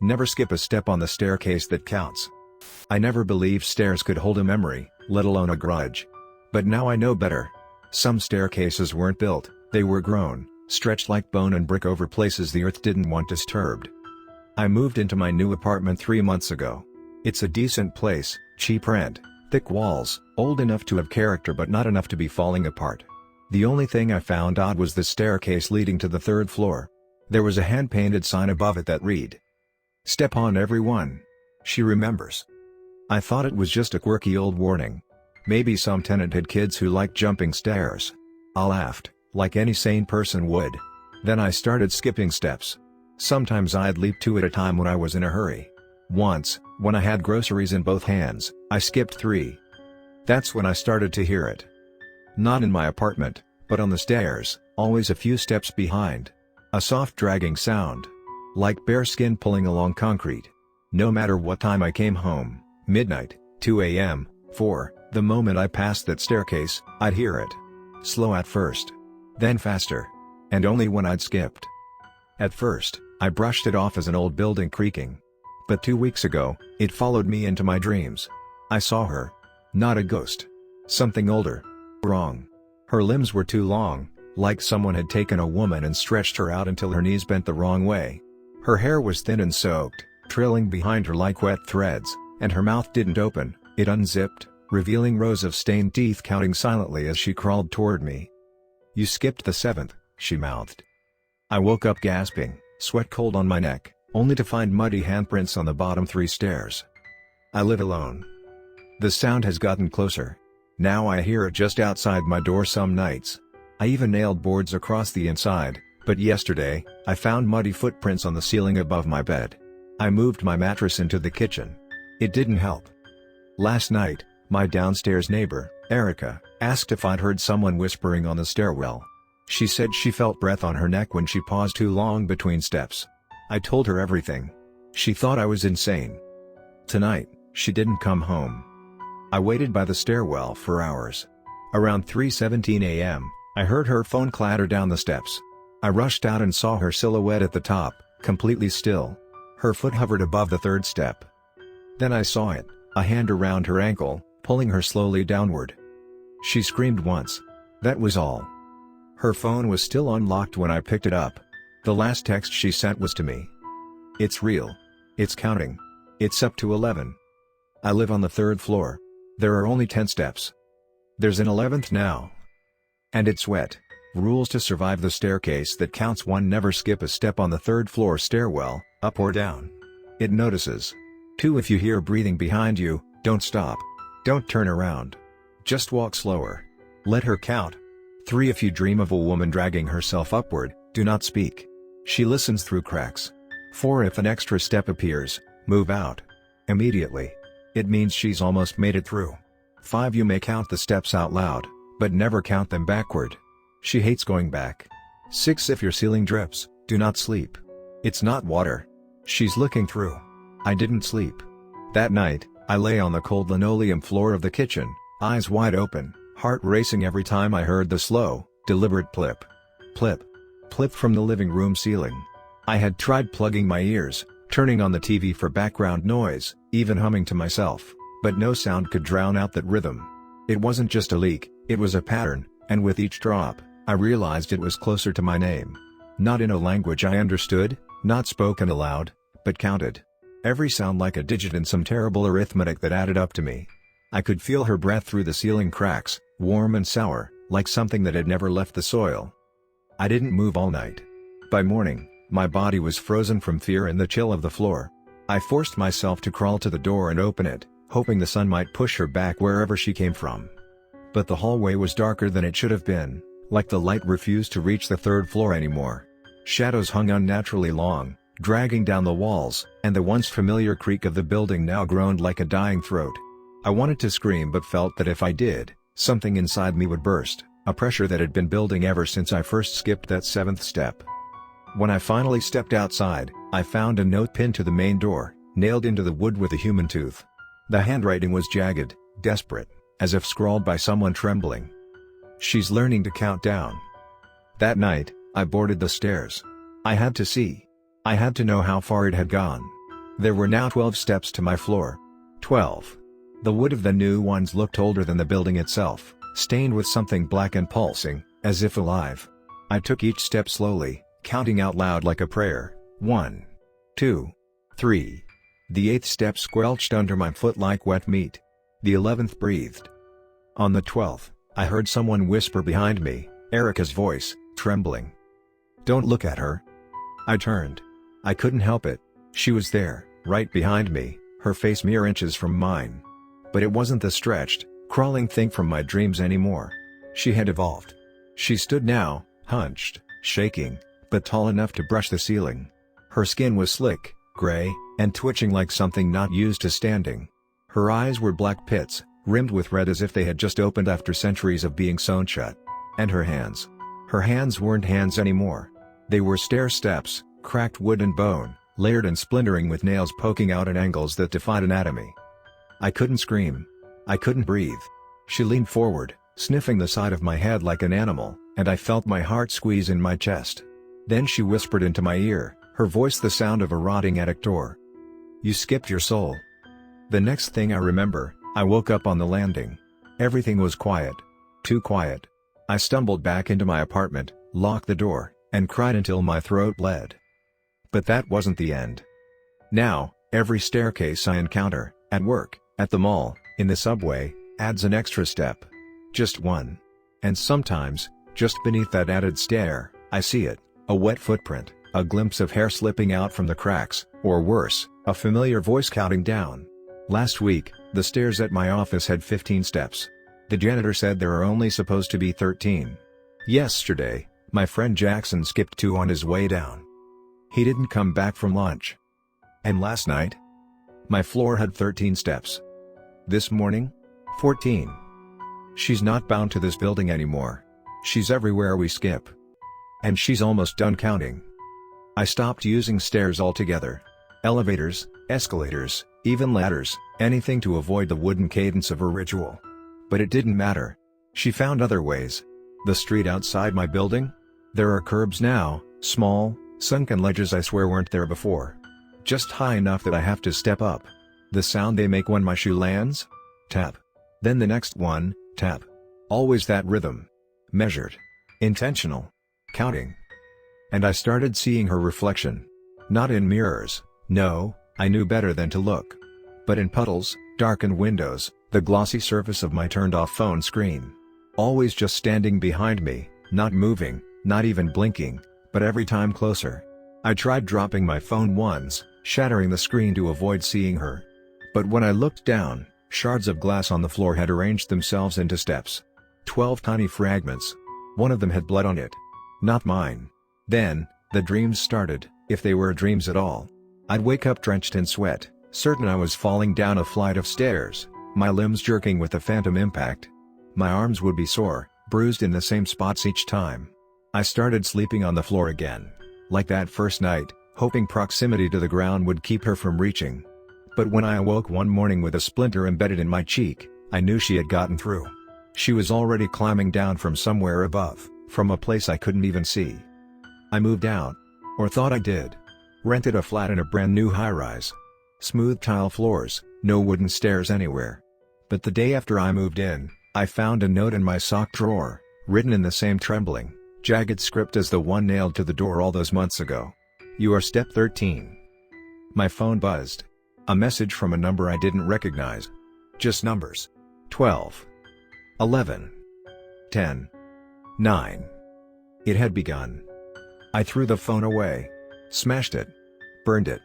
Never skip a step on the staircase that counts. I never believed stairs could hold a memory, let alone a grudge. But now I know better. Some staircases weren't built, they were grown, stretched like bone and brick over places the earth didn't want disturbed. I moved into my new apartment 3 months ago. It's a decent place, cheap rent, thick walls, old enough to have character but not enough to be falling apart. The only thing I found odd was the staircase leading to the 3rd floor. There was a hand-painted sign above it that read, "Step on everyone." She remembers. I thought it was just a quirky old warning. Maybe some tenant had kids who liked jumping stairs. I laughed, like any sane person would. Then I started skipping steps. Sometimes I'd leap 2 at a time when I was in a hurry. Once, when I had groceries in both hands, I skipped 3. That's when I started to hear it. Not in my apartment, but on the stairs, always a few steps behind. A soft dragging sound. Like bare skin pulling along concrete. No matter what time I came home, midnight, 2 a.m., 4, the moment I passed that staircase, I'd hear it. Slow at first. Then faster. And only when I'd skipped. At first, I brushed it off as an old building creaking. But 2 weeks ago, it followed me into my dreams. I saw her. Not a ghost. Something older. Wrong. Her limbs were too long, like someone had taken a woman and stretched her out until her knees bent the wrong way. Her hair was thin and soaked, trailing behind her like wet threads, and her mouth didn't open, it unzipped, revealing rows of stained teeth counting silently as she crawled toward me. "You skipped the 7th, she mouthed. I woke up gasping, sweat cold on my neck, only to find muddy handprints on the bottom 3 stairs. I live alone. The sound has gotten closer. Now I hear it just outside my door some nights. I even nailed boards across the inside, but yesterday, I found muddy footprints on the ceiling above my bed. I moved my mattress into the kitchen. It didn't help. Last night, my downstairs neighbor, Erica, asked if I'd heard someone whispering on the stairwell. She said she felt breath on her neck when she paused too long between steps. I told her everything. She thought I was insane. Tonight, she didn't come home. I waited by the stairwell for hours. Around 3:17 a.m., I heard her phone clatter down the steps. I rushed out and saw her silhouette at the top, completely still. Her foot hovered above the 3rd step. Then I saw it, a hand around her ankle, pulling her slowly downward. She screamed once. That was all. Her phone was still unlocked when I picked it up. The last text she sent was to me. "It's real. It's counting. It's up to 11. I live on the 3rd floor. There are only 10 steps. There's an 11th now. And it's wet. Rules to survive the staircase that counts: 1. Never skip a step on the 3rd floor stairwell, up or down. It notices. 2. If you hear breathing behind you, don't stop. Don't turn around. Just walk slower. Let her count. 3. If you dream of a woman dragging herself upward, do not speak. She listens through cracks. 4. If an extra step appears, move out. Immediately. It means she's almost made it through. 5. You may count the steps out loud, but never count them backward. She hates going back. 6. If your ceiling drips, do not sleep. It's not water. She's looking through. I didn't sleep. That night, I lay on the cold linoleum floor of the kitchen, eyes wide open, heart racing every time I heard the slow, deliberate plip. Plip. Plip from the living room ceiling. I had tried plugging my ears, turning on the TV for background noise, even humming to myself, but no sound could drown out that rhythm. It wasn't just a leak, it was a pattern, and with each drop, I realized it was closer to my name. Not in a language I understood, not spoken aloud, but counted. Every sound like a digit in some terrible arithmetic that added up to me. I could feel her breath through the ceiling cracks, warm and sour, like something that had never left the soil. I didn't move all night. By morning, my body was frozen from fear and the chill of the floor. I forced myself to crawl to the door and open it, hoping the sun might push her back wherever she came from. But the hallway was darker than it should have been, like the light refused to reach the 3rd floor anymore. Shadows hung unnaturally long, dragging down the walls, and the once familiar creak of the building now groaned like a dying throat. I wanted to scream but felt that if I did, something inside me would burst, a pressure that had been building ever since I first skipped that 7th step. When I finally stepped outside, I found a note pinned to the main door, nailed into the wood with a human tooth. The handwriting was jagged, desperate, as if scrawled by someone trembling. She's learning to count down. That night, I boarded the stairs. I had to see. I had to know how far it had gone. There were now 12 steps to my floor. 12. The wood of the new ones looked older than the building itself, stained with something black and pulsing, as if alive. I took each step slowly, counting out loud like a prayer. 1, 2, 3. The 8th step squelched under my foot like wet meat. The 11th breathed. On the 12th, I heard someone whisper behind me, Erica's voice, trembling. "Don't look at her." I turned. I couldn't help it. She was there, right behind me, her face mere inches from mine. But it wasn't the stretched, crawling thing from my dreams anymore. She had evolved. She stood now, hunched, shaking, but tall enough to brush the ceiling. Her skin was slick, gray, and twitching like something not used to standing. Her eyes were black pits, rimmed with red as if they had just opened after centuries of being sewn shut. And her hands. Her hands weren't hands anymore. They were stair steps, cracked wood and bone, layered and splintering with nails poking out at angles that defied anatomy. I couldn't scream. I couldn't breathe. She leaned forward, sniffing the side of my head like an animal, and I felt my heart squeeze in my chest. Then she whispered into my ear, her voice the sound of a rotting attic door. "You skipped your soul." The next thing I remember, I woke up on the landing. Everything was quiet. Too quiet. I stumbled back into my apartment, locked the door, and cried until my throat bled. But that wasn't the end. Now, every staircase I encounter, at work, at the mall, in the subway, adds an extra step. Just one. And sometimes, just beneath that added stair, I see it, a wet footprint, a glimpse of hair slipping out from the cracks, or worse, a familiar voice counting down. Last week, the stairs at my office had 15 steps. The janitor said there are only supposed to be 13. Yesterday, my friend Jackson skipped 2 on his way down. He didn't come back from lunch. And last night? My floor had 13 steps. This morning? 14. She's not bound to this building anymore. She's everywhere we skip. And she's almost done counting. I stopped using stairs altogether. Elevators, escalators, even ladders, anything to avoid the wooden cadence of her ritual. But it didn't matter. She found other ways. The street outside my building? There are curbs now, small, sunken ledges I swear weren't there before. Just high enough that I have to step up. The sound they make when my shoe lands? Tap. Then the next one, tap. Always that rhythm. Measured. Intentional. Counting. And I started seeing her reflection. Not in mirrors, no, I knew better than to look. But in puddles, darkened windows, the glossy surface of my turned-off phone screen. Always just standing behind me, not moving, not even blinking, but every time closer. I tried dropping my phone once, shattering the screen to avoid seeing her. But when I looked down, shards of glass on the floor had arranged themselves into steps. 12 tiny fragments. One of them had blood on it. Not mine. Then, the dreams started, if they were dreams at all. I'd wake up drenched in sweat, certain I was falling down a flight of stairs, my limbs jerking with the phantom impact. My arms would be sore, bruised in the same spots each time. I started sleeping on the floor again. Like that first night, hoping proximity to the ground would keep her from reaching. But when I awoke one morning with a splinter embedded in my cheek, I knew she had gotten through. She was already climbing down from somewhere above, from a place I couldn't even see. I moved out. Or thought I did. Rented a flat in a brand new high-rise. Smooth tile floors, no wooden stairs anywhere. But the day after I moved in, I found a note in my sock drawer, written in the same trembling, jagged script as the one nailed to the door all those months ago. "You are step 13. My phone buzzed. A message from a number I didn't recognize. Just numbers. 12. 11. 10. 9. It had begun. I threw the phone away. Smashed it. Burned it.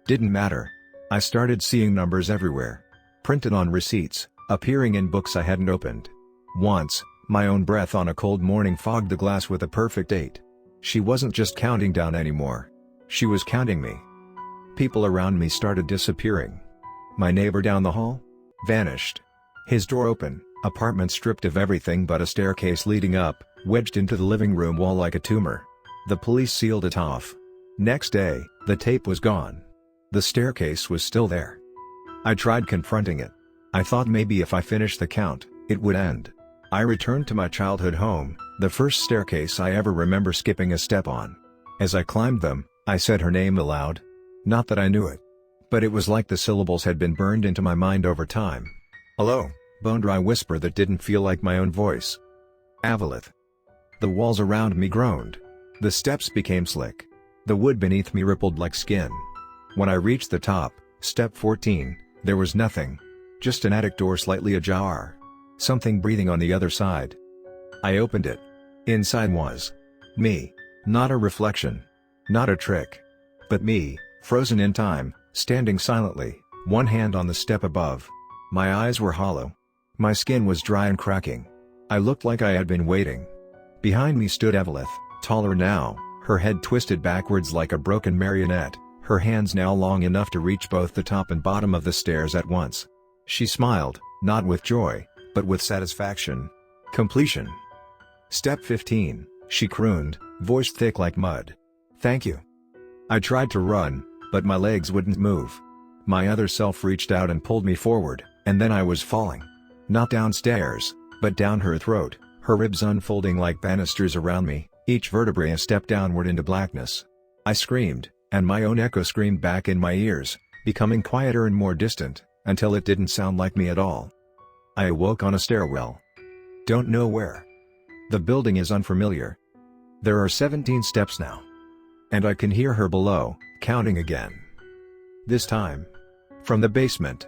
Didn't matter. I started seeing numbers everywhere. Printed on receipts, appearing in books I hadn't opened. Once, my own breath on a cold morning fogged the glass with a perfect 8. She wasn't just counting down anymore. She was counting me. People around me started disappearing. My neighbor down the hall? Vanished. His door open, apartment stripped of everything but a staircase leading up, wedged into the living room wall like a tumor. The police sealed it off. Next day, the tape was gone. The staircase was still there. I tried confronting it. I thought maybe if I finished the count, it would end. I returned to my childhood home, the first staircase I ever remember skipping a step on. As I climbed them, I said her name aloud. Not that I knew it. But it was like the syllables had been burned into my mind over time. "Hello," bone-dry whisper that didn't feel like my own voice. "Avalith." The walls around me groaned. The steps became slick. The wood beneath me rippled like skin. When I reached the top, step 14, there was nothing. Just an attic door slightly ajar. Something breathing on the other side. I opened it. Inside was me. Not a reflection. Not a trick. But me, frozen in time, standing silently, one hand on the step above. My eyes were hollow. My skin was dry and cracking. I looked like I had been waiting. Behind me stood Evelith, taller now, her head twisted backwards like a broken marionette, her hands now long enough to reach both the top and bottom of the stairs at once. She smiled, not with joy, but with satisfaction. Completion. Step 15, she crooned, voice thick like mud. "Thank you." I tried to run, but my legs wouldn't move. My other self reached out and pulled me forward, and then I was falling. Not downstairs, but down her throat, her ribs unfolding like banisters around me, each vertebrae a step downward into blackness. I screamed, and my own echo screamed back in my ears, becoming quieter and more distant, until it didn't sound like me at all. I awoke on a stairwell. Don't know where. The building is unfamiliar. There are 17 steps now. And I can hear her below, counting again. This time. From the basement.